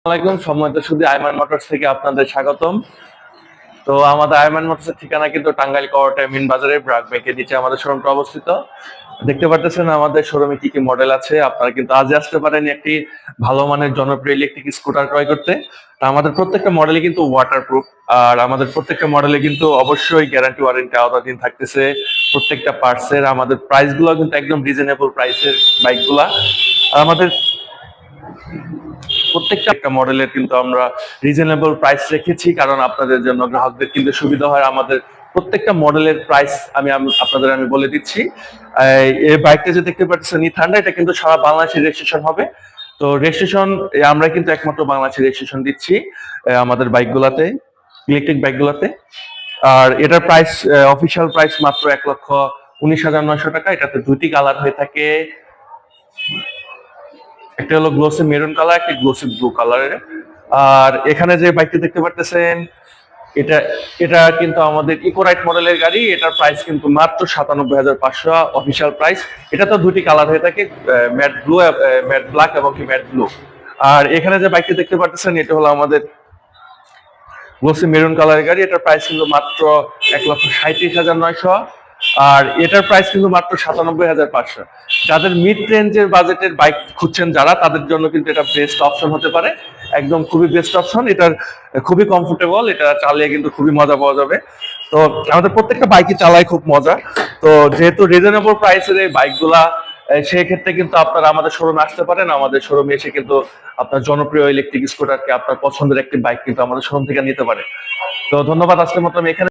আসসালামাইকুম সম্মানিত সুধী আইমান মোটরস থেকে আপনাদের স্বাগতম। তো আমাদের আইমান মোটরসের ঠিকানা কিন্তু টাঙ্গাইল কোয়ার্টার মিন বাজারে ব্রাক ব্যাংকের নিচে আমাদের শোরুমটা অবস্থিত। দেখতে পারতেছেন আমাদের শোরুমে কি কি মডেল আছে। আপনারা কিন্তু আজই আসতে পারেন একটি ভালো মানের জনপ্রিয় ইলেকট্রিক স্কুটার ক্রয় করতে। আমাদের প্রত্যেকটা মডেলে কিন্তু ওয়াটারপ্রুফ, আর আমাদের প্রত্যেকটা মডেলে কিন্তু অবশ্যই গ্যারান্টি ওয়ারেন্টি আওতাধীন থাকতেছে। প্রত্যেকটা পার্টসের আমাদের প্রাইস গুলো কিন্তু একদম রিজনেবল প্রাইসের বাইকগুলা। আর আমাদের প্রত্যেকটা মডেলের কিন্তু আমরা রিজনেবল প্রাইস রেখেছি, কারণ আপনাদের জন্য গ্রাহকদের কিন্তু সুবিধা হয়। আমাদের প্রত্যেকটা মডেলের প্রাইস আমি আপনাদের বলে দিচ্ছি। এই বাইকটা যে দেখতে পাচ্ছেন ইথান্ডা, এটা কিন্তু সারা বাংলাদেশে রেজিস্ট্রেশন হবে। তো রেজিস্ট্রেশন আমরা কিন্তু একমাত্র বাংলাদেশে রেজিস্ট্রেশন দিচ্ছি আমাদের বাইকগুলাতে, ইলেকট্রিক বাইকগুলাতে। আর এটার প্রাইস অফিসিয়াল প্রাইস মাত্র ১,১৯,৯০০ টাকা। এটাতে দুটি কালার হয়ে থাকে, একটা হলো গ্লোসি মেরুন কালার, একটা গ্লোসি ব্লু কালারের। আর এখানে যে বাইকটি দেখতে পারতেছেন এটা এটা কিন্তু আমাদের ইকোরাইট মডেলের গাড়ি। এটার প্রাইস কিন্তু মাত্র ৯৭,৫০০ অফিসিয়াল প্রাইস। এটা তো দুটি কালার হয়ে থাকে, ম্যাট ব্লু, ম্যাট ব্ল্যাক এবং কি ম্যাট ব্লু। আর এখানে যে বাইকটি দেখতে পারতেছেন এটা হলো আমাদের গ্লোসি মেরুন কালারের গাড়ি। এটার প্রাইস কিন্তু মাত্র ১,৩৭,৯০০। আর এটার প্রাইস কিন্তু মাত্র ৯৭,৫০০। যাদের মিড রেঞ্জের বাজেটের বাইক খুঁজছেন যারা, তাদের জন্য কিন্তু এটা বেস্ট অপশন হতে পারে। একদম খুবই বেস্ট অপশন। এটার খুবই কমফোর্টেবল, এটা চালিয়ে কিন্তু খুবই মজা পাওয়া যাবে। তো আমাদের প্রত্যেকটা বাইকই চালায় খুব মজা। তো যেহেতু রিজনেবল প্রাইসের এই বাইকগুলা, সেক্ষেত্রে কিন্তু আপনারা আমাদের শোরুমে আসতে পারেন। আমাদের শোরুমে এসে কিন্তু আপনার জনপ্রিয় ইলেকট্রিক স্কুটারকে, আপনার পছন্দের একটি বাইক কিন্তু আমাদের শোরুম থেকে নিতে পারে। তো ধন্যবাদ, আজকের মতো আমি এখানে